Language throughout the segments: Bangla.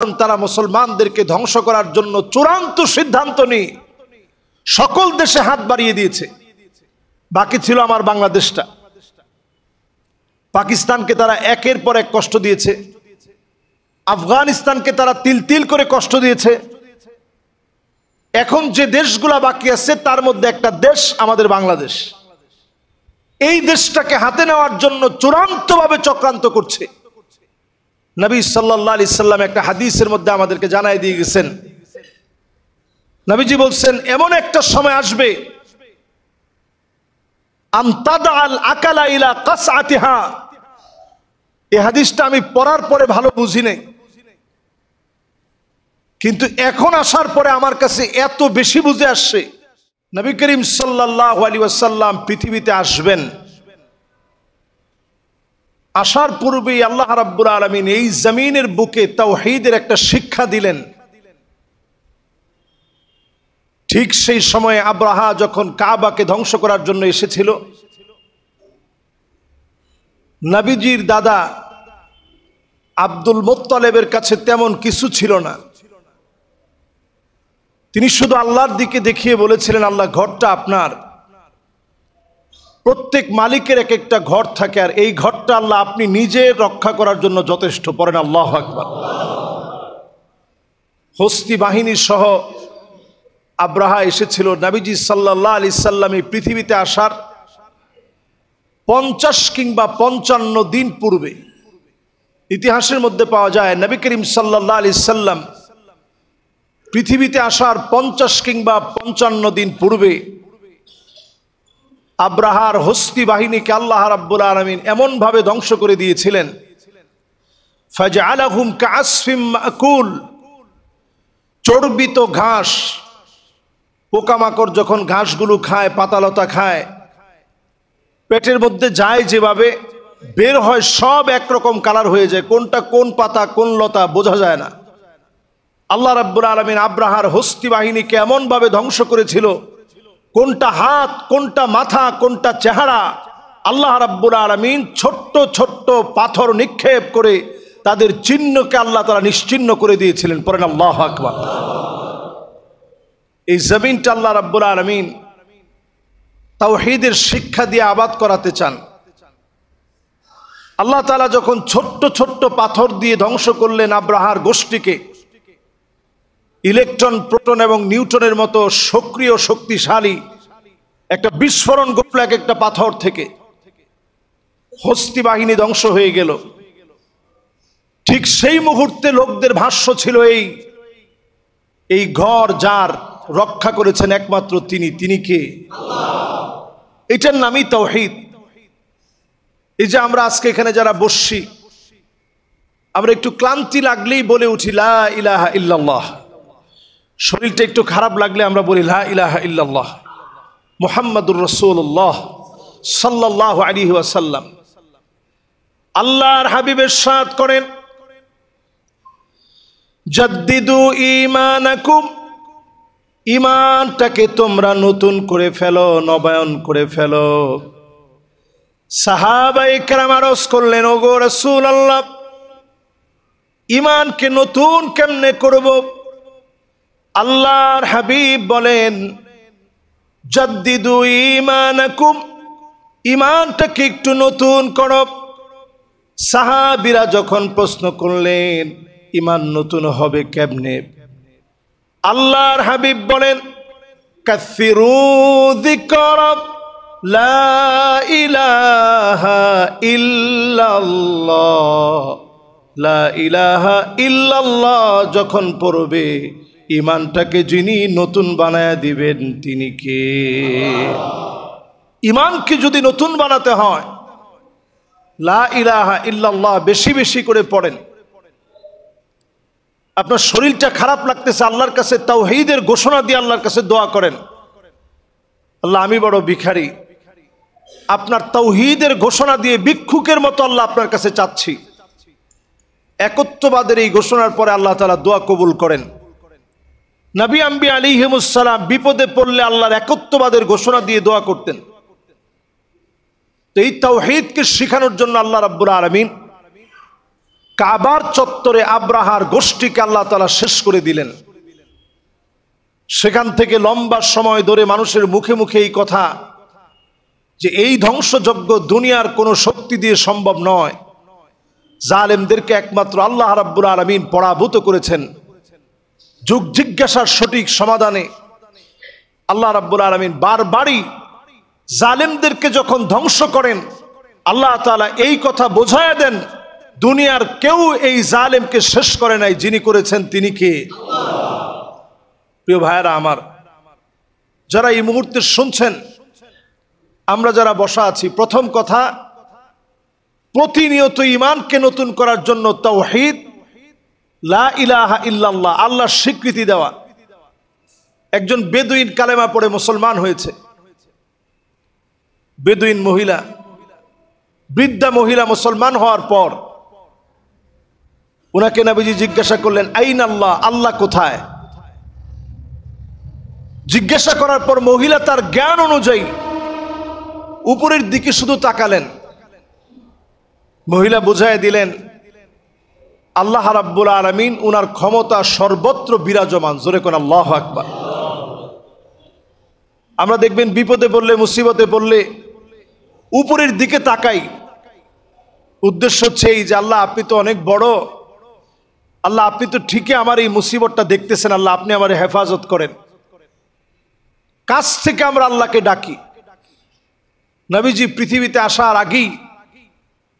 তারা মুসলমানদেরকে ধ্বংস করার জন্য চূড়ান্ত সিদ্ধান্ত নিয়ে সকল দেশে হাত বাড়িয়ে দিয়েছে। বাকি ছিল আমার বাংলাদেশটা। পাকিস্তানকে তারা একের পর এক কষ্ট দিয়েছে, আফগানিস্তানকে তারা তিল তিল করে কষ্ট দিয়েছে। এখন যে দেশগুলা বাকি আছে তার মধ্যে একটা দেশ আমাদের বাংলাদেশ। এই দেশটাকে হাতে নেওয়ার জন্য চূড়ান্তভাবে চক্রান্ত করছে। নবী সাল্লাল্লাহু আলাইহি সাল্লাম একটা হাদিসের মধ্যে আমাদেরকে জানাই দিয়ে গেছেন, নবীজি বলছেন এমন একটা সময় আসবে আমতাদাল আকালা ইলা কাসআতিহা। এই হাদিসটা আমি পড়ার পরে ভালো বুঝি নাই, কিন্তু এখন আসার পরে আমার কাছে এত বেশি বুঝে আসছে। নবী করিম সাল্লাল্লাহু আলাইহি ওয়াসাল্লাম পৃথিবীতে আসবেন, আসার পূর্বেই আল্লাহ রাব্বুল আলামিন এই জমিনের বুকে তাওহীদের একটা শিক্ষা দিলেন। ঠিক সেই সময়ে আব্রাহা যখন কাবাকে ধ্বংস করার জন্য এসেছিল, নবীজির দাদা আব্দুল মুত্তালিবের কাছে তেমন কিছু ছিল না। তিনি শুধু আল্লাহর দিকে দেখিয়ে বলেছিলেন, আল্লাহ ঘরটা আপনার। প্রত্যেক মালিকের এক একটা ঘর থাকে, আর এই ঘরটা আল্লাহ আপনি নিজে রক্ষা করার জন্য যথেষ্ট। পড়েন আল্লাহু আকবার। হস্তি বাহিনী সহ আব্রাহা এসেছিল নবীজি সাল্লাল্লাহু আলাইহি সাল্লাম এই পৃথিবীতে আসার 50 কিংবা 55 দিন পূর্বে। ইতিহাসের মধ্যে পাওয়া যায় নবী করিম সাল্লাল্লাহু আলাইহি সাল্লাম পৃথিবীতে আসার 50 কিংবা 55 দিন পূর্বে আব্রাহার হস্তি বাহিনীকে আল্লাহ রাব্বুল আলামিন এমন ভাবে ধ্বংস করে দিয়েছিলেন, ফাজআলাহুম কাআসফিম মাকুল। চর্বিত ঘাস, পোকামাকড় যখন ঘাসগুলো খায়, পাতালতা খায়, পেটের মধ্যে যায় যেভাবে, বের হয় সব একরকম কালার হয়ে যায়। কোনটা কোন পাতা কোন লতা বোঝা যায় না। আল্লাহ রাব্বুল আলামিন আব্রাহার হস্তি বাহিনীকে এমন ভাবে ধ্বংস করেছিল, কোনটা হাত কোনটা মাথা কোনটা চেহারা, আল্লাহ রাব্বুল আলামিন ছোট্ট ছোট্ট পাথর নিক্ষেপ করে তাদের চিহ্নকে আল্লাহ তাআলা নিশ্চিহ্ন করে দিয়েছিলেন। পড়েন আল্লাহু আকবার। এই জমিনটা আল্লাহ রাব্বুল আলামিন তাওহীদের শিক্ষা দিয়ে আবাদ করাতে চান। আল্লাহ তাআলা যখন ছোট্ট ছোট্ট পাথর দিয়ে ধ্বংস করলেন আব্রাহার গোষ্ঠীকে, ইলেকট্রন প্রোটন এবং নিউটনের মতো সক্রিয় শক্তিশালী একটা বিস্ফোরণ ঘটল এক একটা পাথর থেকে, হস্তি বাহিনী ধ্বংস হয়ে গেল। ঠিক সেই মুহূর্তে লোকদের ভাষ্য ছিল এই ঘর যার রক্ষা করেছেন একমাত্র তিনি কে? আল্লাহ। এটার নামই তাওহীদ। এই যে আমরা আজকে এখানে যারা বসছি, আমরা একটু ক্লান্তি লাগলেই বলে উঠি লা ইলাহা ইল্লাল্লাহ। শরীরটা একটু খারাপ লাগলে আমরা বলি লা ইলাহা ইল্লাল্লাহ মুহাম্মাদুর রাসূলুল্লাহ সাল্লাল্লাহু আলাইহি ওয়াসাল্লাম। আল্লাহর হাবিব ইরশাদ করেন, জাদ্দিদু ঈমানাকুম। ঈমানটাকে তোমরা নতুন করে ফেলো, নবায়ন করে ফেলো। সাহাবায়ে কেরাম আরজ করলেন, ওগো রাসূলুল্লাহ, ঈমানকে নতুন কেমনে করব? আল্লাহর হাবিব বলেন, জাদ্দিদু ঈমানাকুম। ঈমানটাকে একটু নতুন করো। সাহাবীরা যখন প্রশ্ন করলেন ঈমান নতুন হবে কেমনে, আল্লাহর হাবিব বলেন, কাসসিরু যিকর লা ইলাহা ইল্লাল্লাহ। লা ইলাহা ইল্লাল্লাহ যখন পড়বে, ঈমানটাকে যিনি নতুন বানায়া দিবেন তিনি কে? ঈমানকে যদি নতুন বানাতে হয়, লা ইলাহা ইল্লাল্লাহ বেশি বেশি করে পড়েন। আপনার শরীরটা খারাপ লাগতেছে, আল্লাহর কাছে তাওহীদের ঘোষণা দিয়ে আল্লাহর কাছে দোয়া করেন, আল্লাহ আমি বড় ভিখারি, আপনার তাওহীদের ঘোষণা দিয়ে ভিক্ষুকের মতো আল্লাহ আপনার কাছে চাচ্ছি। একত্ববাদের এই ঘোষণার পরে আল্লাহ তাআলা দোয়া কবুল করেন। নবী আম্বিয়া আলাইহিমুস সালাম বিপদে পড়লে আল্লাহর একত্ববাদের ঘোষণা দিয়ে দোয়া করতেন। তো এই তাওহীদকে শেখানোর জন্য আল্লাহ রাব্বুল আলামিন কাবার চত্বরে আব্রাহার গোষ্ঠীকে আল্লাহ তাআলা শেষ করে দিলেন। সেখান থেকে লম্বা সময় ধরে মানুষের মুখে মুখে এই কথা যে এই ধ্বংসযজ্ঞ দুনিয়ার কোনো শক্তি দিয়ে সম্ভব নয়, জালেমদেরকে একমাত্র আল্লাহ রাব্বুল আলামিন পরাভূত করেছেন। যুগ জিজ্ঞাসার সঠিক সমাধানে আল্লাহ রাব্বুল আলামিন বারবারই জালেমদেরকে যখন ধ্বংস করেন, আল্লাহ তাআলা এই কথা বোঝায়া দেন দুনিয়ার কেউ এই জালেমকে শেষ করে নাই, যিনি করেছেন তিনি কে? প্রিয় ভাইয়েরা আমার, যারা এই মুহূর্তে শুনছেন, আমরা যারা বসা আছি, প্রথম কথা, প্রতিনিয়ত ঈমানকে নতুন করার জন্য তাওহীদ, লা ইলাহা ইল্লাল্লাহ, আল্লাহর স্বীকৃতি দেওয়া। একজন বেদুইন কালেমা পড়ে মুসলমান হয়েছে। বেদুইন মহিলা, বৃদ্ধা মহিলা মুসলমান হওয়ার পর উনাকে নবীজি জিজ্ঞাসা করলেন, আইন আল্লাহ, আল্লাহ কোথায়? জিজ্ঞাসা করার পর মহিলা তার জ্ঞান অনুযায়ী উপরের দিকে শুধু তাকালেন। মহিলা বুঝায় দিলেন আল্লাহ রাব্বুল আলামিন উনার ক্ষমতা সর্বত্র বিরাজমান। জোরে কোন আল্লাহু আকবার। আমরা দেখবেন বিপদে পড়লে, মুসিবতে পড়লে উপরের দিকে তাকাই, উদ্দেশ্য হচ্ছে এই যে আল্লাহ আপনি তো অনেক বড়, আল্লাহ আপনি তো ঠিকই আমার এই মুসিবতটা দেখতেছেন, আল্লাহ আপনি আমার হেফাজত করেন। কাছ থেকে আমরা আল্লাহকে ডাকি। নবীজি পৃথিবীতে আসার আগেই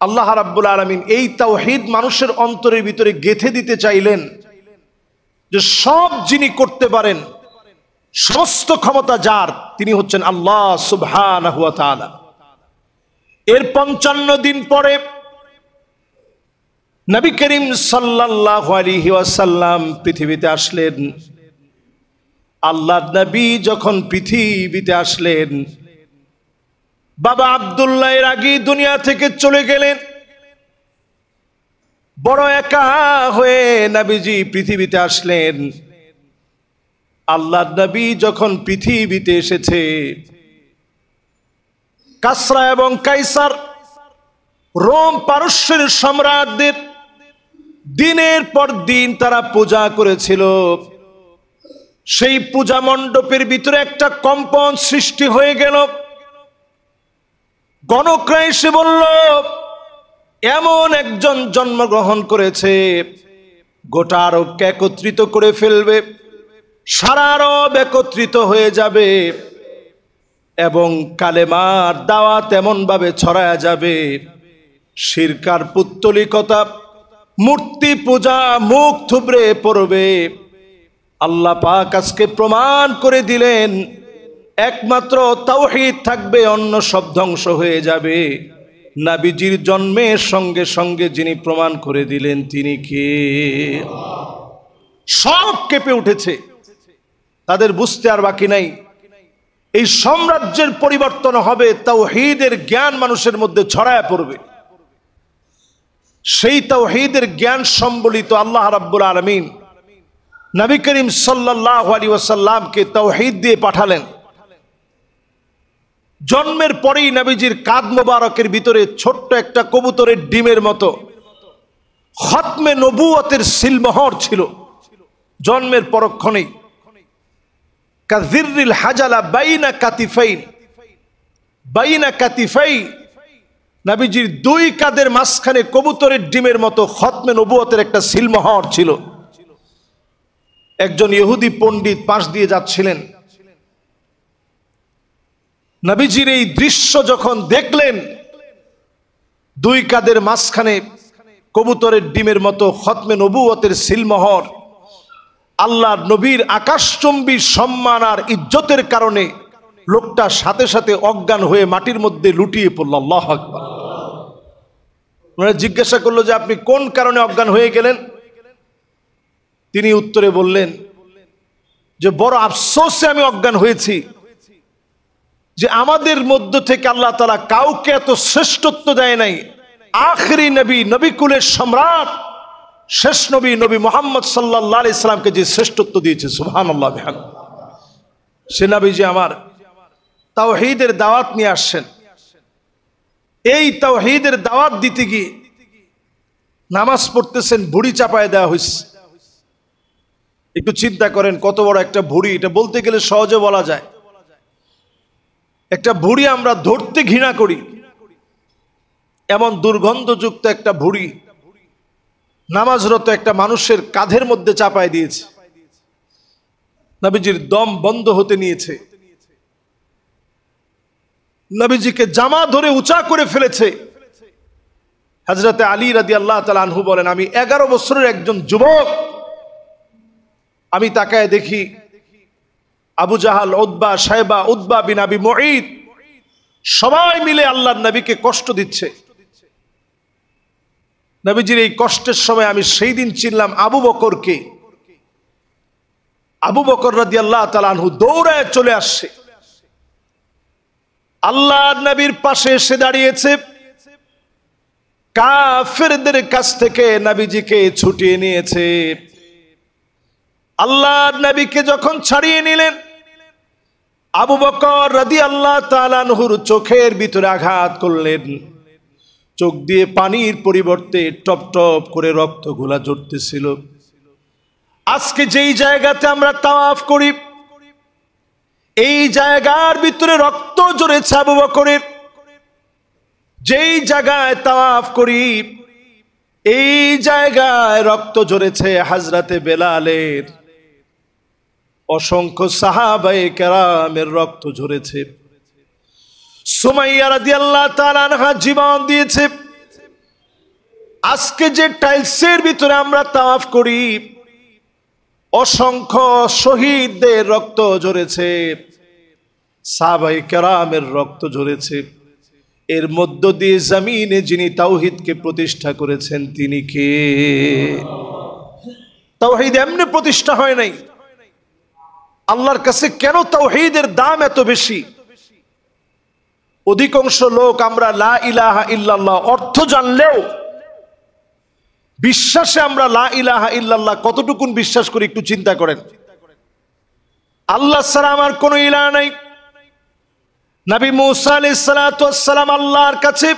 আল্লাহ রাব্বুল আলামিন এই তাওহীদ মানুষের অন্তরের ভিতরে গেঁথে দিতে চাইলেন যে সব যিনি করতে পারেন, সমস্ত ক্ষমতা যার, তিনি হচ্ছেন আল্লাহ সুবহানাহু ওয়া তাআলা। এর 55 দিন পরে নবী করিম সাল্লাল্লাহু আলাইহি ওয়াসাল্লাম পৃথিবীতে আসলেন। আল্লাহর নবী যখন পৃথিবীতে আসলেন, বাবা আব্দুল্লাহ এর আগে দুনিয়া থেকে চলে গেলেন। বড় একা হয়ে নবীজি পৃথিবীতে আসলেন। আল্লাহর নবী যখন পৃথিবীতে এসেছে, কাসরা এবং কাইসার রোম পারস্যের সম্রাটদের দিনের পর দিন তারা পূজা করেছিল। সেই পূজা মণ্ডপের ভিতরে একটা কম্পন সৃষ্টি হয়ে গেল। গণকরা এসে বলল এমন একজন জন্মগ্রহণ করেছে, গোটা আরবকে একত্রিত করে ফেলবে, সারা আরব একত্রিত হয়ে যাবে এবং কালেমার দাওয়াত এমন ভাবে ছড়ায়া যাবে, শিরকার পুত্তলিকতা, মূর্তি পূজা মুখ থুবড়ে পড়বে। আল্লাহ পাক আজকে প্রমাণ করে দিলেন একমাত্র তাওহীদ থাকবে, অন্য সব ধ্বংস হয়ে যাবে। নবীজির জন্মের সঙ্গে সঙ্গে যিনি প্রমাণ করে দিলেন তিনি কে? সব কেঁপে উঠেছে, তাদের বুঝতে আর বাকি নাই। এই সাম্রাজ্যের পরিবর্তন হবে, তাওহীদের জ্ঞান মানুষের মধ্যে ছড়ায় পড়বে। সেই তাওহীদের জ্ঞান সম্বলিত আল্লাহ রাব্বুল আলামিন নবী করিম সাল্লাল্লাহু আলাইহি ওয়াসাল্লামকে তাওহীদ দিয়ে পাঠালেন। জন্মের পরেই নবীজির কাঁধ মোবারকের ভিতরে ছোট্ট একটা কবুতরের ডিমের মতো খতমে নবুয়তের সিলমোহর ছিল। জন্মের পরক্ষণেই কাযিররিল হাজালা বাইনা কাতিফাইন, বাইনা কাতিফাই, নবীজির দুই কাঁধের মাঝখানে কবুতরের ডিমের মতো খতমে নবুয়তের একটা সিলমোহর ছিল। একজন ইহুদি পণ্ডিত পাশ দিয়ে যাচ্ছিলেন। নবীজির এই দৃশ্য যখন দেখলেন, দুই কাঁধের মাঝখানে কবুতরের ডিমের মতো খতমে নবুয়তের সিলমোহর, আল্লাহর নবীর আকাশচুম্বী সম্মান আর ইজ্জতের কারণে লোকটা সাথে সাথে অজ্ঞান হয়ে মাটির মধ্যে লুটিয়ে পড়ল। আল্লাহু আকবার। ওনারা জিজ্ঞাসা করলো যে আপনি কোন কারণে অজ্ঞান হয়ে গেলেন? তিনি উত্তরে বললেন যে বড় আফসোসে আমি অজ্ঞান হয়েছি যে আমাদের মধ্য থেকে আল্লাহ তাআলা কাউকে এত শ্রেষ্ঠত্ব দেয় নাই। আখরি নবী, নবীকুলের সম্রাট, শেষ নবী, নবী মুহাম্মদ সাল্লাল্লাহু আলাইহি সাল্লামকে যে শ্রেষ্ঠত্ব দিয়েছে, সুবহানাল্লাহ বিহামদিহি। সে নবীজি আমার তাওহীদের দাওয়াত নিয়ে আসছেন। এই তাওহীদের দাওয়াত দিতে গিয়ে নামাজ পড়তেছেন, ভুঁড়ি চাপায় দেওয়া হয়েছে। একটু চিন্তা করেন কত বড় একটা ভুঁড়ি, এটা বলতে গেলে সহজে বলা যায়। একটা ভুঁড়ি আমরা ধরতে ঘৃণা করি, এমন দুর্গন্ধযুক্ত একটা ভুঁড়ি নামাজরত একটা মানুষের কাঁধের মধ্যে চাপায় দিয়েছে। নবীজির দম বন্ধ হতে নিয়েছে, নবীজিকে জামা ধরে উঁচা করে ফেলেছে। হযরতে আলী রাদিয়াল্লাহু তাআলা আনহু বলেন, আমি 11 বছরের একজন যুবক, আমি তাকায় দেখি Abu Jahl, Utba, Shayba, Utba bin Abi Muait সবাই মিলে আল্লাহর নবীকে কষ্ট দিচ্ছে। নবীজির এই কষ্টের সময় আমি সেই দিন চিনলাম আবু বকরকে। আবু বকর রাদিয়াল্লাহু তাআলা আনহু দৌড়ায় চলে আসছে, আল্লাহর নবীর পাশে এসে দাঁড়িয়েছে। কাফেরদের কাছ থেকে নবীজিকে ছুটিয়ে নিয়েছে। আল্লাহর নবীকে যখন ছাড়িয়ে নিলেন, আবু বকর রাদিয়াল্লাহু তাআলা আনহুর চোখের ভিতরে আঘাত করলেন। চোখ দিয়ে পানির পরিবর্তে টপ টপ করে রক্তগুলা ঝরতেছিল। আজকে যেই জায়গাতে আমরা তাওয়াফ করি, এই জায়গার ভিতরে রক্ত ঝরেছে আবু বকরের। যেই জায়গায় তাওয়াফ করি, এই জায়গায় রক্ত ঝরেছে হযরতে বেলালের। অসংখ্য সাহাবায়ে কেরামের রক্ত ঝরেছে। সুমাইয়া রাদিয়াল্লাহু তাআলা আনহা জীবন দিয়েছে। আজকে যে টাইলসের ভিতরে আমরা তাওয়াফ করি, অসংখ্য শহীদদের রক্ত ঝরেছে, সাহাবায়ে কেরামের রক্ত ঝরেছে। এর মধ্য দিয়ে জমিনে যিনি তাওহীদকে প্রতিষ্ঠা করেছেন তিনি কে? তাওহীদ এমনি প্রতিষ্ঠা হয় নাই। আল্লাহর কাছে কেন তাওহীদের দাম এত বেশি? অধিকাংশ লোক আমরা লা ইলাহা ইল্লাল্লাহ অর্থ জানলেও বিশ্বাসে আমরা লা ইলাহা ইল্লাল্লাহ কতটুকুন বিশ্বাস করি একটু চিন্তা করেন। আল্লাহ ছাড়া আমার কোনো ইলাহ নাই। নবী মুসা আলাইহিস সালাতু ওয়াস সালাম আল্লাহর কাছে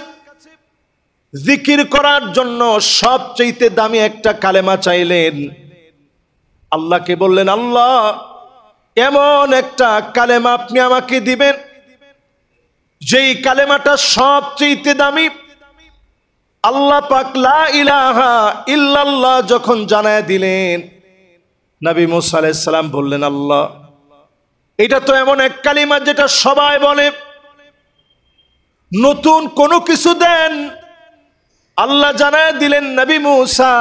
জিকির করার জন্য সবচেয়ে দামি একটা কালেমা চাইলেন। আল্লাহকে বললেন, আল্লাহ এমন একটা কালেমা আপনি আমাকে দিবেন যেই কালেমাটা সবচেয়ে দামি। আল্লাহ পাক লা ইলাহা ইল্লাল্লাহ যখন জানায় দিলেন, নবী মুসা আলাইহিস সালাম বললেন, আল্লাহ এটা তো এমন এক কালিমা যেটা সবাই বলে, নতুন কোনো কিছু দেন। আল্লাহ জানায় দিলেন, নবী মুসা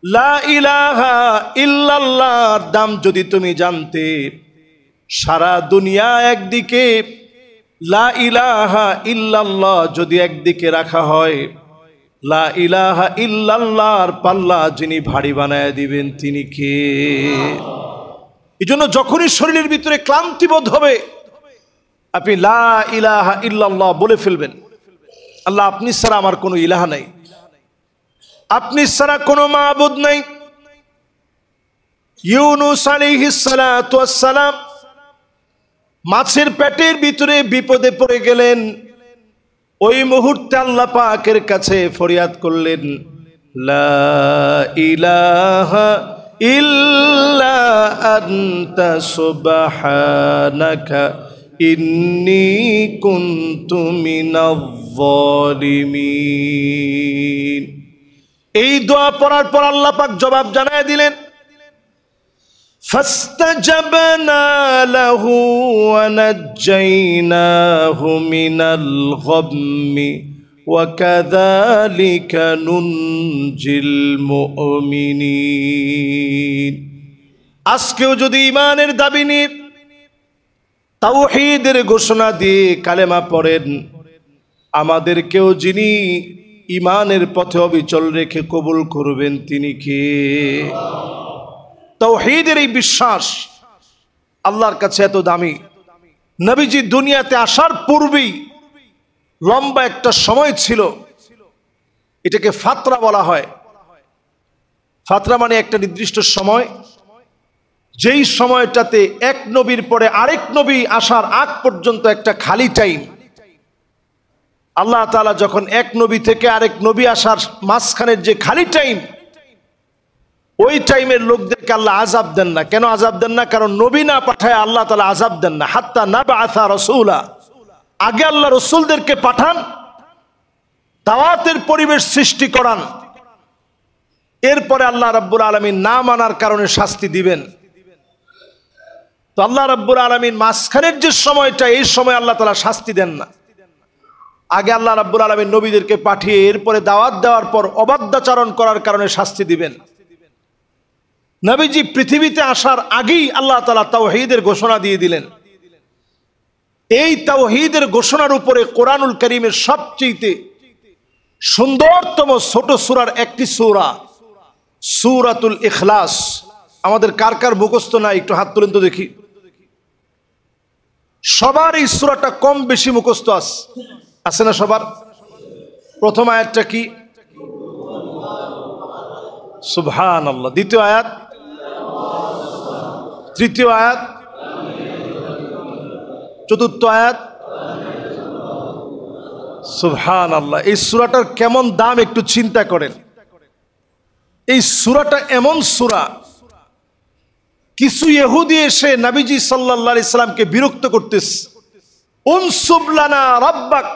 লা ইলাহা ইল্লাল্লাহর দাম যদি তুমি জানতে, সারা দুনিয়া একদিকে, লা ইলাহা ইল্লাল্লাহ যদি একদিকে রাখা হয়, লা ইলাহা ইল্লাল্লাহর পাল্লা যিনি ভারী বানায় দিবেন তিনি কে? এই জন্য যখনই শরীরের ভিতরে ক্লান্তি বোধ হবে, আপনি লা ইলাহা ইল্লাল্লাহ বলে ফেলবেন। আল্লাহ আপনি ছাড়া আমার কোনো ইলাহা নাই, আপনি ছাড়া কোনো মাবুদ নাই। ইউনূস আলাইহিস সালাতু ওয়াস সালাম মাছের পেটের ভিতরে বিপদে পড়ে গেলেন। ওই মুহূর্তে আল্লাহ পাকের কাছে ফরিয়াদ করলেন, লা ইলাহা ইল্লা আনতা সুবহানাকা ইন্নী কুনতু মিনাজ জালিমিন। এই দোয়া পড়ার পর আল্লাহ পাক জবাব জানায় দিলেন, ফাস্তাজাবনা লাহু ওয়া নাজ্জাইনাহু মিনাল গাম্মি ওয়া কাযালিকা নুনজিল মুমিনিন। আজকেও যদি ঈমানের দাবি নিয়ে তাওহীদের ঘোষণা দিয়ে কালেমা পড়েন, আমাদেরকেও যিনি ঈমানের পথে অবিচল রেখে কবুল করবেন তিনি কে? তাওহীদের এই বিশ্বাস আল্লাহর কাছে এত দামি। নবীজি দুনিয়াতে আসার পূর্বেই লম্বা একটা সময় ছিল, এটাকে ফাতরা বলা হয়। ফাতরা মানে একটা নির্দিষ্ট সময়, যেই সময়টাতে এক নবীর পরে আরেক নবী আসার আগ পর্যন্ত একটা খালি টাইম। আল্লাহ তাআলা যখন এক নবী থেকে আরেক নবী আসার মাঝখানের যে খালি টাইম, ওই টাইমের লোকদেরকে আল্লাহ আযাব দেন না। কেন আযাব দেন না? কারণ নবী না পাঠায় আল্লাহ তাআলা আযাব দেন না। হাত্তা নাবআসা রাসূলা, আগে আল্লাহ রসুলদেরকে পাঠান, দাওয়াতের পরিবেশ সৃষ্টি করান, এরপরে আল্লাহ রাব্বুল আলামিন না মানার কারণে শাস্তি দিবেন। তো আল্লাহ রাব্বুল আলামিন মাঝখানের যে সময়টা, এই সময় আল্লাহ তাআলা শাস্তি দেন না। আগে আল্লাহ রাব্বুল আলামিন নবীদেরকে পাঠিয়ে এরপরে দাওয়াত দেওয়ার পর অবাধ্যাচরণ করার কারণে শাস্তি দিবেন। নবীজি পৃথিবীতে আসার আগেই আল্লাহ তাআলা তাওহীদের ঘোষণা দিয়ে দিলেন। এই তাওহীদের ঘোষণার উপরে কোরআনুল কারীমের সবচেয়ে সুন্দরতম ছোট সূরার একটি সূরা সূরাতুল ইখলাস। আমাদের কার কার মুখস্থ নাই একটু হাত তুলেন তো দেখি। সবার এই সূরাটা কম বেশি মুখস্থ আছে না সবার? প্রথম আয়াতটা কি? সুবহানাল্লাহ। দ্বিতীয় আয়াত, তৃতীয় আয়াত, চতুর্থ আয়াত। সুবহানাল্লাহ। এই সূরাটার কেমন দাম একটু চিন্তা করেন। এই সূরাটা এমন সূরা, কিছু ইহুদি এসে নবীজি সাল্লাল্লাহু আলাইহি সাল্লামকে বিরক্ত করতেছে। উনসুব লানা রাব্বাক,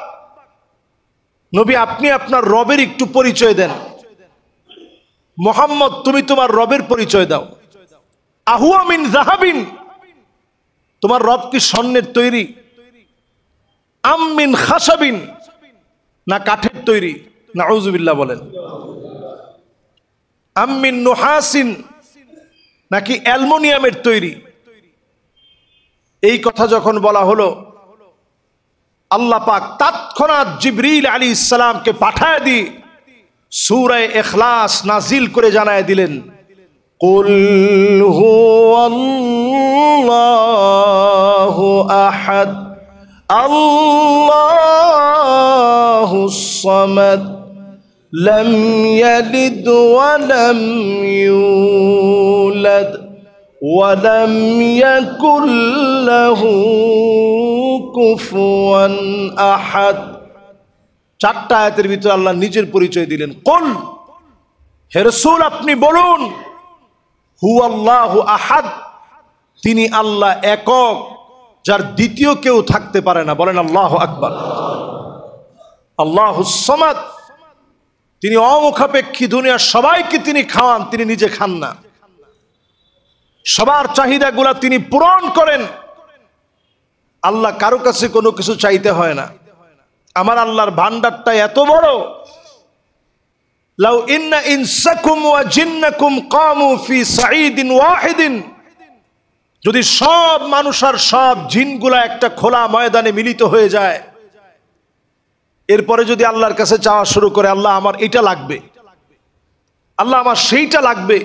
নবী আপনি আপনার রবের একটু পরিচয় দেন। মুহাম্মদ তুমি তোমার রবের পরিচয় দাও। আহুয়া মিন যাহাবিন, তোমার রব কি স্বর্ণের তৈরি? আম মিন খাশাবিন, না কাঠের তৈরি? নাউযুবিল্লাহ বলেন। আম মিন নুহাসিন, নাকি অ্যালুমিনিয়ামের তৈরি? এই কথা যখন বলা হলো, আল্লাহ পাক তৎক্ষণাৎ জিবরিল আলাইহিস সালামকে পাঠায় দিয়ে সূরা ইখলাস নাজিল করে জানায় দিলেন, কুল হুয়াল্লাহু আহাদ আল্লাহুস সামাদ লাম ইয়ালিদ ওয়া লাম ইউলাদ ওয়া লাম ইয়াকুল লাহু কুফুয়ান আহাদ। চারটা আয়াতের ভিতরে আল্লাহ নিজের পরিচয় দিলেন। কুল, হে রাসূল আপনি বলুন, হুয়াল্লাহু আহাদ, তিনি আল্লাহ একক, যার দ্বিতীয় কেউ থাকতে পারে না। বলেন আল্লাহু আকবার। আল্লাহুস সামাদ, তিনি অমুখাপেক্ষী, দুনিয়ার সবাইকে তিনি খাওয়ান, তিনি নিজে খান না। সবার চাহিদাগুলা তিনি পূরণ করেন। আল্লাহ কারো কাছে কোনো কিছু চাইতে হয় না। আমার আল্লাহর ভান্ডারটা এত বড়, লাউ ইন্না ইনসাকুম ওয়া জিন্নাকুম কামু ফি সাঈদিন ওয়াহিদিন, যদি সব মানুষ আর সব জিনগুলা একটা খোলা ময়দানে মিলিত হয়ে যায়, এরপরে যদি আল্লাহর কাছে চাওয়া শুরু করে, আল্লাহ আমার এটা লাগবে, আল্লাহ আমার সেইটা লাগবে,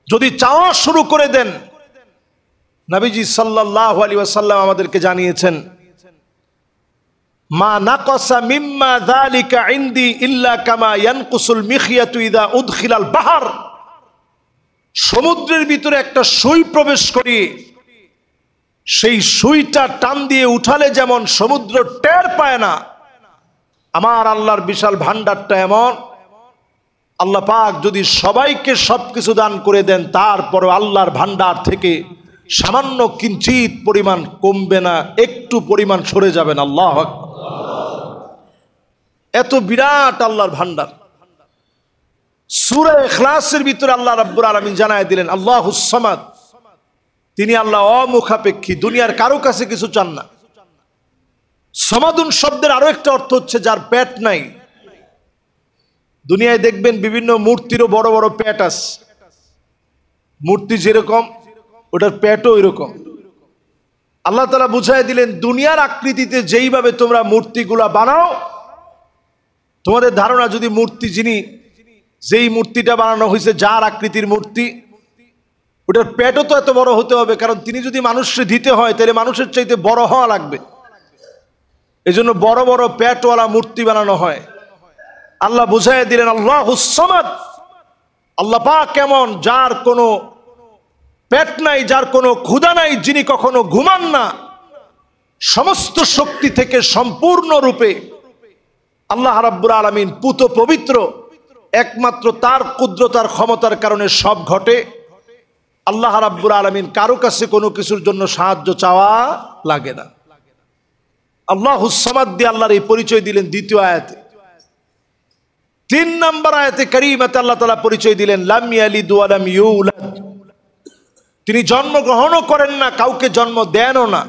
যদি চাওয়া শুরু করে দেন, নবীজি সাল্লাল্লাহু আলাইহি ওয়াসাল্লাম আমাদেরকে জানিয়েছেন, মা নাকাসা মিম্মা যালিকা ইনদি ইল্লা কামা ইয়ানকুসুল মিখিয়াতু ইযা উদখিলাল বাহর, সমুদ্রের ভিতরে একটা সুই প্রবেশ করি, সেই সুইটা টান দিয়ে উঠালে যেমন সমুদ্র টের পায় না, আমার আল্লাহর বিশাল ভান্ডারটা এমন, আল্লাহ পাক যদি সবাইকে সবকিছু দান করে দেন, তারপর আল্লাহর ভান্ডার থেকে সামান্য কিঞ্চিত পরিমাণ কমবে না, একটু পরিমাণ সরে যাবেন। আল্লাহু আকবার। এত বিরাট আল্লাহর ভান্ডার। সূরা ইখলাসের ভিতরে আল্লাহ রাব্বুল আলামিন জানায় দিলেন, আল্লাহুস সামাদ, তিনি আল্লাহ অমুখাপেক্ষী, দুনিয়ার কারো কাছে কিছু চান না। সমাদুন শব্দের আরো একটা অর্থ হচ্ছে যার পেট নাই। দুনিয়ায় দেখবেন বিভিন্ন মূর্তিরও বড় বড় পেট আছে। মূর্তি যেরকম, ওটার পেটও এরকম। আল্লাহ তাআলা বুঝায় দিলেন, দুনিয়ার আকৃতিতে যেইভাবে তোমরা মূর্তিগুলা বানাও, তোমাদের ধারণা যদি মূর্তি যেই মূর্তিটা বানানো হয়েছে, যার আকৃতির মূর্তি, ওটার পেটও তো এত বড় হতে হবে, কারণ তিনি যদি মানুষকে দিতে হয় তাহলে মানুষের চাইতে বড় হওয়া লাগবে। এজন্য বড় বড় পেটওয়ালা মূর্তি বানানো হয়। আল্লাহ বুঝাইয়া দিলেন, আল্লাহুস সামাদ, আল্লাহ পাক কেমন, যার কোনো পেট নাই, যার কোনো ক্ষুধা নাই, যিনি কখনো ঘুমান না, সমস্ত শক্তি থেকে সম্পূর্ণরূপে আল্লাহ রাব্বুল আলামিন পুত পবিত্র, একমাত্র তার কুদরতার ক্ষমতার কারণে সব ঘটে। আল্লাহ রাব্বুল আলামিন কারো কাছে কোনো কিছুর জন্য সাহায্য চাওয়া লাগে না। আল্লাহুস সামাদ দিয়ে আল্লাহর এই পরিচয় দিলেন দ্বিতীয় আয়াতে। 3 নম্বর আয়াতে কারীমাতে আল্লাহ তাআলা পরিচয় দিলেন লাম ইয়ালিদ ওয়া লাম ইউলাদ, তিনি জন্মগ্রহণও করেন না, কাউকে জন্ম দেনও না।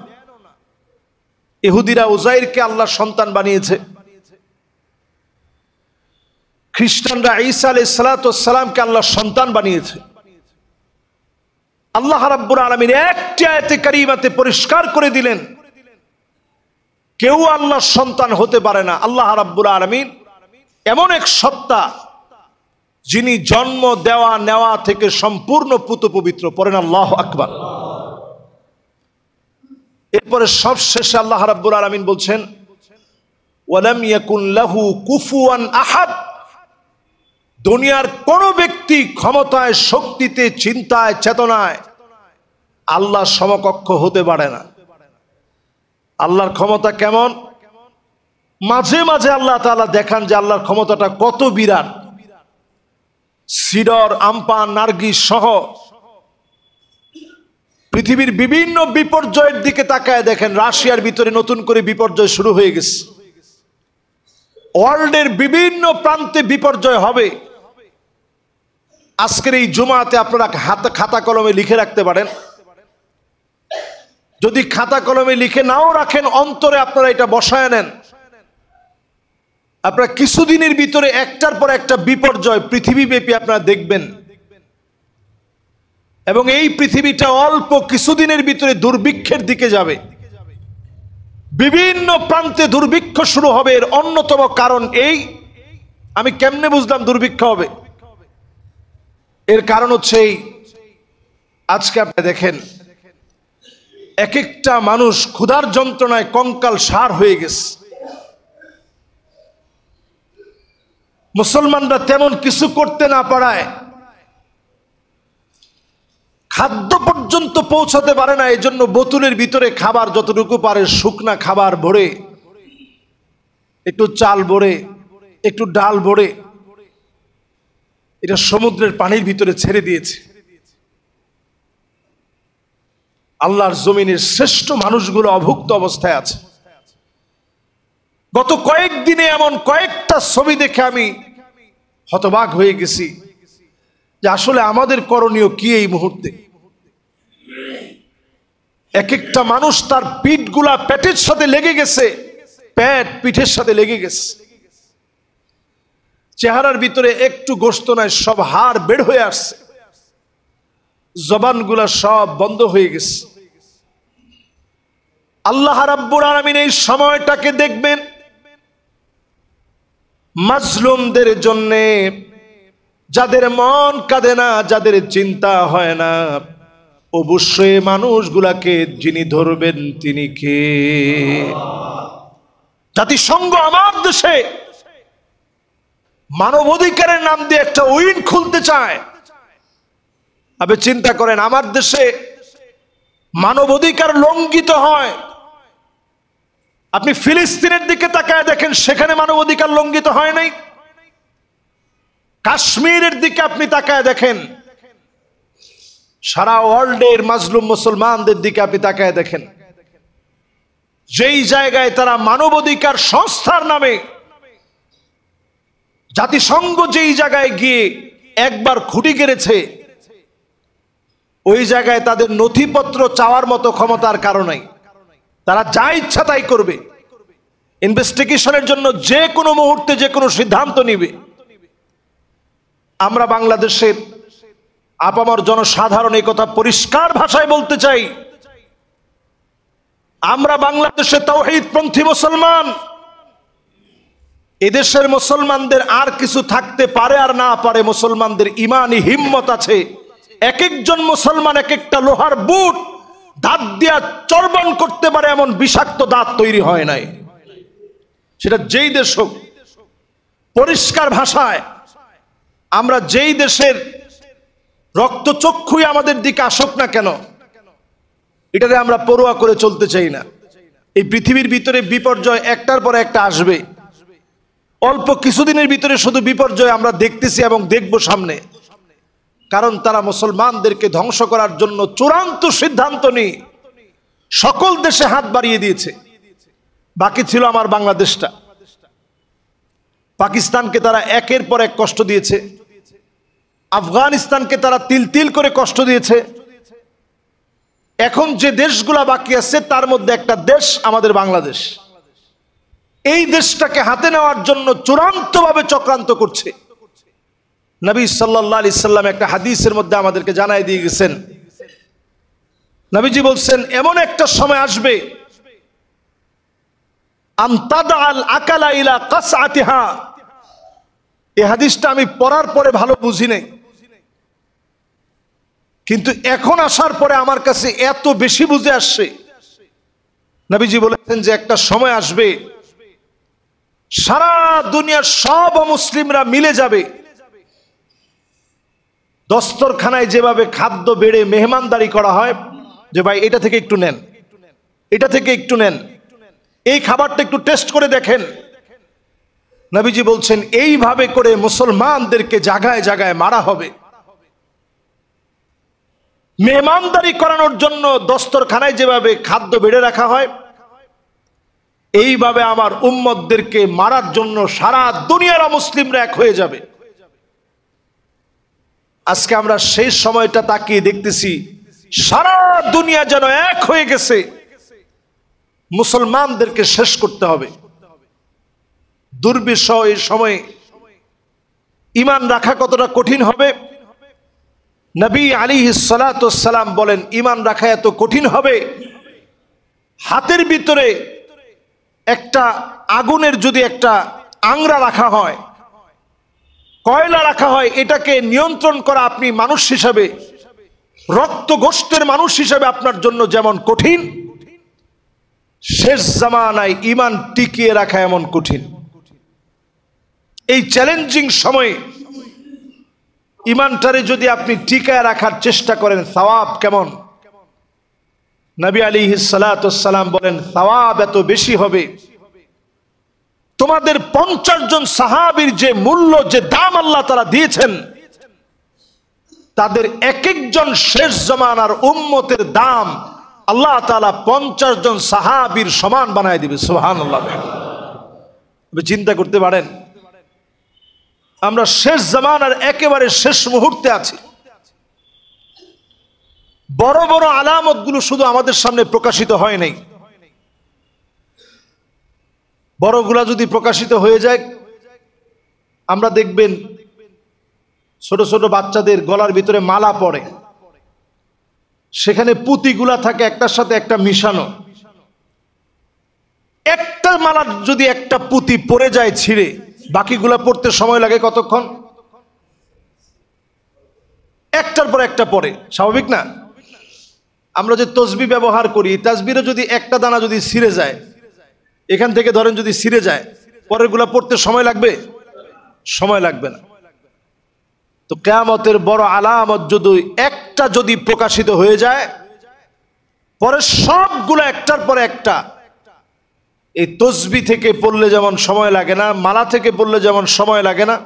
ইহুদিরা উজাইরকে আল্লাহর সন্তান বানিয়েছে, খ্রিস্টানরা ঈসা আলাইহিস সালাতু ওয়াস সালামকে আল্লাহর সন্তান বানিয়েছে। আল্লাহ রাব্বুল আলামিন একটি আয়াতে কারীমাতে পরিষ্কার করে দিলেন কেউ আল্লাহর সন্তান হতে পারে না। আল্লাহ রাব্বুল আলামিন এমন এক সত্তা যিনি জন্ম দেওয়া নেওয়া থেকে সম্পূর্ণ পুত পবিত্র। পড়েন আল্লাহু আকবার। এরপরে সবশেষে আল্লাহ রাব্বুল আলামিন বলছেন ওয়ালাম ইয়াকুন লাহু কুফুয়ান আহাদ, দুনিয়ার কোন ব্যক্তি ক্ষমতায়, শক্তিতে, চিন্তায়, চেতনায় আল্লাহর সমকক্ষ হতে পারে না। আল্লাহর ক্ষমতা কেমন? মাঝে মাঝে আল্লাহ তাআলা দেখান যে আল্লাহর ক্ষমতাটা কত বিরাট। সিডর, আমপান, নার্গিস সহ পৃথিবীর বিভিন্ন বিপর্যয়ের দিকে তাকায় দেখেন, রাশিয়ার ভিতরে নতুন করে বিপর্যয় শুরু হয়ে গেছে। ওয়ার্ল্ডের বিভিন্ন প্রান্তে বিপর্যয় হবে। আজকের এই জুমাতে আপনারা খাতা কলমে লিখে রাখতে পারেন। যদি খাতা কলমে লিখে নাও রাখেন, অন্তরে আপনারা এটা বসায় নেন। আপনারা কিছুদিনের ভিতরে একটার পর একটা বিপর্যয় পৃথিবীব্যাপী আপনারা দেখবেন, এবং এই পৃথিবীটা অল্প কিছুদিনের ভিতরে দুর্ভিক্ষের দিকে যাবে। বিভিন্ন প্রান্তে দুর্ভিক্ষ শুরু হবে। এর অন্যতম কারণ এই, আমি কেমনে বুঝলাম দুর্ভিক্ষ হবে? এর কারণ হচ্ছে এই, আজকে আপনি দেখেন এক একটা মানুষ ক্ষুধার যন্ত্রণায় কঙ্কাল সার হয়ে গেছে। মুসলমানরা তেমন কিছু করতে না পারায় খাদ্য পর্যন্ত পৌঁছাতে পারে না। এই জন্য বোতলের ভিতরে খাবার যতটুকু পারে, শুকনা খাবার ভরে, একটু চাল ভরে, একটু ডাল ভরে, এটা সমুদ্রের পানির ভিতরে ছেড়ে দিয়েছে। আল্লাহর জমিনের শ্রেষ্ঠ মানুষগুলো অভুক্ত অবস্থায় আছে। গত কয়েকদিনে এমন কয়েকটা ছবি দেখে আমি হতবাক হয়ে গেছি যে আসলে আমাদের করণীয় কি এই মুহূর্তে। এক একটা মানুষ তার পিঠগুলা পেটের সাথে লেগে গেছে, পেট পিঠের সাথে লেগে গেছে, চেহারার ভিতরে একটু গোশত নাই, সব হাড় বের হয়ে আসছে, জবানগুলা সব বন্ধ হয়ে গেছে। আল্লাহ রাব্বুল আলামিন এই সময়টাকে দেখবেন মাজলুমদের জন্য, যাদের মন কাঁদে না, যাদের চিন্তা হয় না, অবশ্যই মানুষগুলাকে যিনি ধরবেন তিনি কে? জাতিসংঘ আমার দেশে মানবাধিকারের নাম দিয়ে একটা উইং খুলতে চায়। আপনি চিন্তা করেন, আমার দেশে মানবাধিকার লঙ্ঘিত হয়। আপনি ফিলিস্তিনের দিকে তাকায় দেখেন, সেখানে মানবাধিকার লঙ্ঘিত হয় নাই। কাশ্মীরের দিকে আপনি তাকায় দেখেন, সারা ওয়ার্ল্ডের মাজলুম মুসলমানদের দিকে আপনি তাকায় দেখেন, যেই জায়গায় তারা মানবাধিকার সংস্থার নামে, জাতিসংঘ যেই জায়গায় গিয়ে একবার খুঁটি গেড়েছে, ওই জায়গায় তাদের নথিপত্র চাওয়ার মতো ক্ষমতার কারণে তারা যা ইচ্ছা তাই করবে। ইনভেস্টিগেশনের জন্য যে কোনো মুহূর্তে যে কোনো সিদ্ধান্ত নিবে। আমরা বাংলাদেশের আপামর জনসাধারণ এই কথা পরিষ্কার ভাষায় বলতে চাই, আমরা বাংলাদেশে তাওহীদপন্থী মুসলমান। এদেশের মুসলমানদের আর কিছু থাকতে পারে আর না পারে, মুসলমানদের ইমানি হিম্মত আছে। এক একজন মুসলমান এক একটা লোহার বুট দাঁত দিয়া চর্বণ করতে পারে, এমন বিষাক্ত দাঁত তৈরি হয় নাই। সেটা যেই দেশ হোক, পরিষ্কার ভাষায় আমরা যেই দেশের রক্তচক্ষুই আমাদের দিকে আসুক না কেন, এটাতে আমরা পরোয়া করে চলতে চাই না। এই পৃথিবীর ভিতরে বিপর্যয় একটার পর একটা আসবে। অল্প কিছুদিনের ভিতরে শুধু বিপর্যয় আমরা দেখতেছি এবং দেখব সামনে। কারণ তারা মুসলমানদেরকে ধ্বংস করার জন্য চূড়ান্ত সিদ্ধান্ত নিয়ে সকল দেশে হাত বাড়িয়ে দিয়েছে। বাকি ছিল আমার বাংলাদেশটা। পাকিস্তানকে তারা একের পর এক কষ্ট দিয়েছে, আফগানিস্তানকে তারা তিল তিল করে কষ্ট দিয়েছে। এখন যে দেশগুলা বাকি আছে তার মধ্যে একটা দেশ আমাদের বাংলাদেশ। এই দেশটাকে হাতে নেওয়ার জন্য চূড়ান্তভাবে চক্রান্ত করছে। নবী সাল্লাল্লাহু আলাইহি সাল্লাম একটা হাদিসের মধ্যে আমাদেরকে জানাই দিয়ে গেছেন, নবীজি বলছেন এমন একটা সময় আসবে আমতাদাল আকালা ইলা কাসআতিহা। এই হাদিসটা আমি পড়ার পরে ভালো বুঝি নাই, কিন্তু এখন আসার পরে আমার কাছে এত বেশি বুঝে আসছে। নবীজি বলেছেন যে একটা সময় আসবে সারা দুনিয়ার সব মুসলিমরা মিলে যাবে, দস্তরখানায় যেভাবে খাদ্য বেড়ে মেহমানদারি করা হয়, যে ভাই এটা থেকে একটু নেন, এটা থেকে একটু নেন, এই খাবারটা একটু টেস্ট করে দেখেন। নবীজি বলছেন এইভাবে করে মুসলমানদেরকে জায়গায় জায়গায় মারা হবে। মেহমানদারি করানোর জন্য দস্তরখানায় যেভাবে খাদ্য বেড়ে রাখা হয়, এইভাবে আমার উম্মতদেরকে মারার জন্য সারা দুনিয়ার মুসলিমরা এক হয়ে যাবে। আজকে আমরা সেই সময়টা তাকিয়ে দেখতেছি সারা দুনিয়া যেন এক হয়ে গেছে, মুসলমানদেরকে শেষ করতে হবে। দুর্বিষহ এই সময়ে ঈমান রাখা কতটা কঠিন হবে। নবী আলাইহিস সালাতু ওয়াস সালাম বলেন ঈমান রাখা এত কঠিন হবে, হাতের ভিতরে একটা আগুনের যদি একটা আংরা রাখা হয়, কয়লা রাখা হয়, এটাকে নিয়ন্ত্রণ করা আপনি মানুষ হিসাবে, রক্ত গোষ্ঠের মানুষ হিসাবে আপনার জন্য যেমন কঠিন, শেষ জামানায় ঈমান টিকিয়ে রাখা এমন কঠিন। এই চ্যালেঞ্জিং সময়ে ঈমানটারে যদি আপনি টিকায় রাখার চেষ্টা করেন, সওয়াব কেমন। নবী আলাইহিস সালাতু ওয়াস সালাম বলেন সওয়াব এত বেশি হবে, তোমাদের 50 জন সাহাবীর যে মূল্য, যে দাম আল্লাহ তাআলা দিয়েছেন, তাদের এক একজন শেষ জামানার উম্মতের দাম আল্লাহ তাআলা 50 জন সাহাবীর সমান বানায় দিবে। সুবহানাল্লাহ। চিন্তা করতে পারেন, আমরা শেষ জামানার একেবারে শেষ মুহূর্তে আছি। বড় বড় আলামতগুলো শুধু আমাদের সামনে প্রকাশিত হয় নাই, বড়গুলা যদি প্রকাশিত হয়ে যায়, আমরা দেখবেন ছোট ছোট বাচ্চাদের গলার ভিতরে মালা পড়ে, সেখানে পুঁতিগুলা থাকে একটার সাথে একটা মিশানো। একটা মালার যদি একটা পুঁতি পড়ে যায় ছিঁড়ে, বাকিগুলা পড়তে সময় লাগে কতক্ষণ? একটার পর একটা পড়ে, স্বাভাবিক না? আমরা যে তসবিহ ব্যবহার করি, তাসবিহে যদি একটা দানা যদি ছিঁড়ে যায়, এখান থেকে ধরেন যদি ছিঁড়ে যায়, পরেরগুলা পড়তে সময় লাগবে? সময় লাগবে না। তো কিয়ামতের বড় আলামত যদি একটা যদি প্রকাশিত হয়ে যায়, পরে সবগুলো একটার পর একটা, এই তসবিহ থেকে পড়লে যেমন সময় লাগে না, মালা থেকে পড়লে যেমন সময় লাগে না,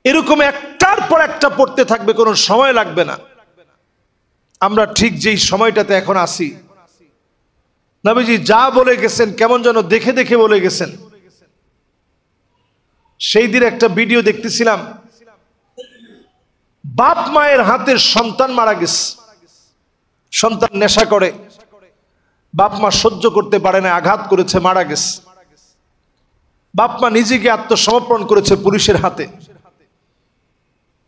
এরকম একটার পর একটা পড়তে থাকবে, কোনো সময় লাগবে না। আমরা ঠিক যেই সময়টাতে এখন আছি, নবীজি যা বলে গেছেন কেমন যেন দেখে দেখে বলে গেছেন। সেই দিন একটা ভিডিও দেখতেছিলাম, বাপ মায়ের হাতের সন্তান মারা গেছে। সন্তান নেশা করে, বাপ মা সহ্য করতে পারে না, আঘাত করেছে, মারা গেছে। বাপ মা নিজেকে আত্মসমর্পণ করেছে পুলিশের হাতে।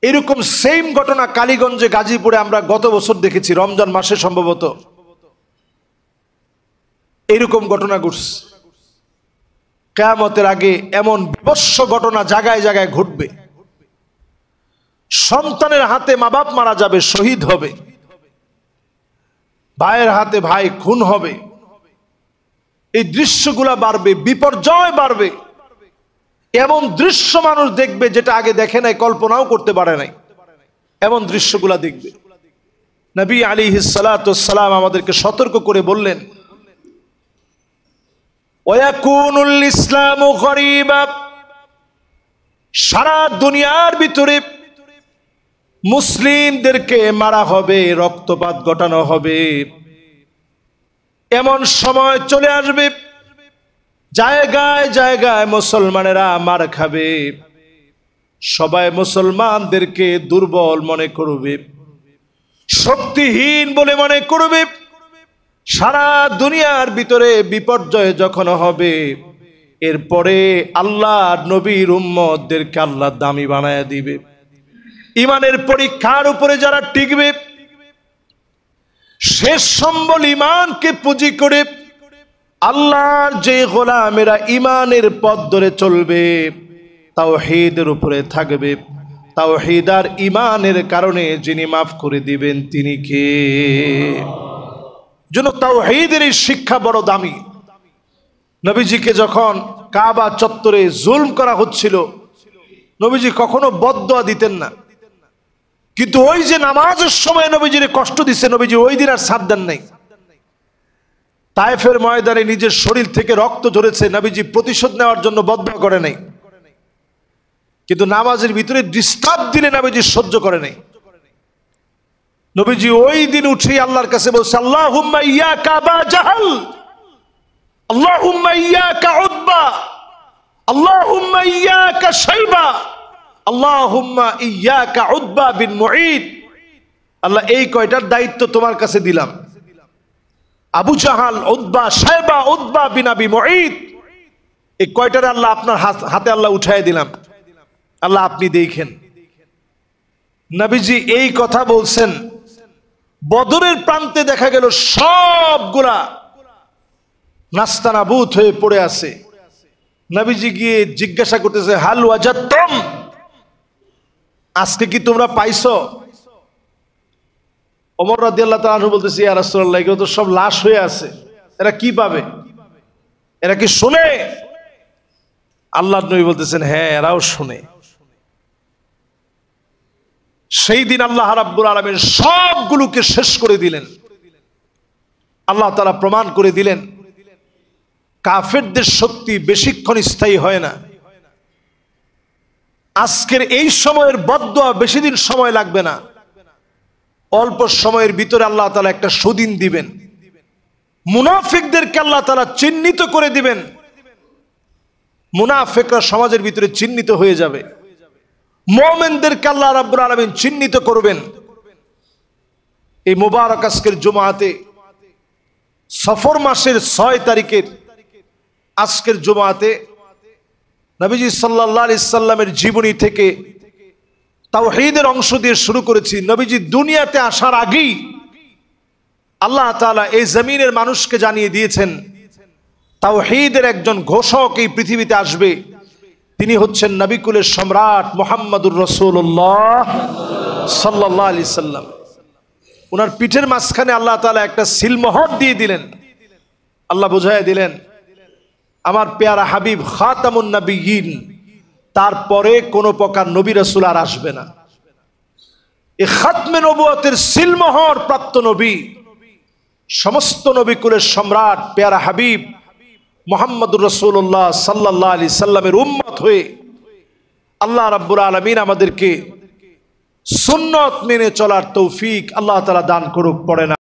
এরকম সেম ঘটনা কালীগঞ্জে, গাজীপুরে আমরা গত বছর দেখেছি, রমজান মাসে সম্ভবত এরকম ঘটনা ঘটছে। কিয়ামতের আগে এমন বিভৎস ঘটনা জায়গায় জায়গায় ঘটবে। সন্তানের হাতে মা বাপ মারা যাবে, শহীদ হবে, ভাইয়ের হাতে ভাই খুন হবে। এই দৃশ্যগুলা বাড়বে, বিপর্যয় বাড়বে। এমন দৃশ্য মানুষ দেখবে যেটা আগে দেখে নাই, কল্পনাও করতে পারে নাই। এমন দৃশ্যগুলা দেখবে। নবী আলাইহিস সালাতু ওয়াস সালাম আমাদেরকে সতর্ক করে বললেন, ওয়াকুনুল ইসলামু গরীবা, সারা দুনিয়ার ভিতরে মুসলিমদেরকে মারা হবে, রক্তপাত ঘটানো হবে। এমন সময় চলে আসবে জায়গায় জায়গায় মুসলমানেরা মার খাবে, সবাই মুসলমানদেরকে দুর্বল মনে করবে, শক্তিহীন বলে মনে করবে। সারা দুনিয়ার ভিতরে বিপর্যয় যখন হবে, এরপরে আল্লাহ নবীর উম্মতদেরকে আল্লাহ দামি বানায় দিবে। ইমানের পরীক্ষার উপরে যারা টিকবে, শেষ সম্বল ইমানকে পুঁজি করে আল্লাহর যে গোলামেরা ইমানের পথ ধরে চলবে, তাওহীদের উপরে থাকবে, তাওহীদ আর ইমানের কারণে যিনি মাফ করে দিবেন তিনি কে? জন্য তাওহীদের এই শিক্ষা বড় দামি। নবীজিকে যখন কাবা চত্বরে জুলম করা হচ্ছিল, নবীজি কখনো বদদুয়া দিতেন না, কিন্তু ওই যে নামাজের সময় নবীজির কষ্ট দিচ্ছে, নবীজি ওই দিন আর ছাড় দেন নাই। তায়েফের ময়দানে নিজের শরীর থেকে রক্ত ঝরেছে, নবীজি প্রতিশোধ নেওয়ার জন্য বদদুয়া করে নাই, কিন্তু নামাজের ভিতরে ডিস্টার্ব দিলে নবীজি সহ্য করে নাই। নবীজি ওই দিন উঠে আল্লাহর কাছে বলছে, আল্লাহুম্মা ইয়াকা আবা জাহল, আল্লাহুম্মা ইয়াকা উতবা, আল্লাহুম্মা ইয়াকা শাইবা, আল্লাহুম্মা ইয়াকা উতবা বিন মুঈদ। আল্লাহ এই কয়টার দায়িত্ব তোমার কাছে দিলাম, Abu Jahl, Utba, শাইবা, Utba bin আবি মুঈদ, এই কয়টার আল্লাহ আপনার হাতে আল্লাহ উঠায় দিলাম, আল্লাহ আপনি দেখেন। নবীজি এই কথা বলছেন, বদরের প্রান্তে দেখা গেল সবগুলা নাস্তানাবুদ হয়ে পড়ে আছে। নবীজি গিয়ে জিজ্ঞাসা করতেছে, হাল ওয়াজাদতুম, আজকে কি তোমরা পাইছো? ওমর রাদিয়াল্লাহু তাআলা আনহু বলতেছে, ইয়া রাসূলুল্লাহ, এগুলো তো সব লাশ হয়ে আছে, এরা কি পাবে? এরা কি শুনে? আল্লাহর নবী বলতেছেন, হ্যাঁ এরাও শুনে। সেই দিন আল্লাহ রাব্বুল আলামিন সবগুলোকে শেষ করে দিলেন। আল্লাহ তাআলা প্রমাণ করে দিলেন, কাফেরদের শক্তি বেশিক্ষণ স্থায়ী হয় না। আজকের এই সময়ের বদদুয়া বেশি দিন সময় লাগবে না, অল্প সময়ের ভিতরে আল্লাহ তাআলা একটা সুদিন দিবেন। মুনাফিকদেরকে আল্লাহ তাআলা চিহ্নিত করে দিবেন, মুনাফিকরা সমাজের ভিতরে চিহ্নিত হয়ে যাবে। মুমিনদেরকে আল্লাহ রাব্বুল আলামিন চিহ্নিত করবেন। এই মুবারক আজকের জুমাতে, সফর মাসের 6 তারিখের আজকের জুমাতে নবীজি সাল্লাল্লাহু আলাইহি সাল্লামের জীবনী থেকে তাওহীদের অংশ দিয়ে শুরু করেছি। নবীজি দুনিয়াতে আসার আগেই আল্লাহ তাআলা এই জমিনের মানুষকে জানিয়ে দিয়েছেন, তাওহীদের একজন ঘোষক এই পৃথিবীতে আসবে, তিনি হচ্ছেন নবিকুলের সম্রাট মুহাম্মদুর রাসূলুল্লাহ সাল্লাল্লাহু আলাইহি সাল্লাম। ওনার পিঠের মাঝখানে আল্লাহ তাআলা একটা সিলমোহর দিয়ে দিলেন। আল্লাহ বুঝাইয়া দিলেন, আমার পেয়ারা হাবিব খাতামুন নবিয়্যিন, তারপরে কোন প্রকার নবী রাসূল আর আসবে না। এই খাতমে নবুয়তের সিলমোহর প্রাপ্ত নবী, সমস্ত নবিকুলের সম্রাট পেয়ারা হাবিব মুহাম্মদুর রাসূলুল্লাহ সাল্লাল্লাহু আলাইহি সাল্লামের উম্মত হয়ে আল্লাহ রাব্বুল আলামিন আমাদেরকে সুন্নত মেনে চলার তৌফিক আল্লাহ তাআলা দান করুক। পড়ে না।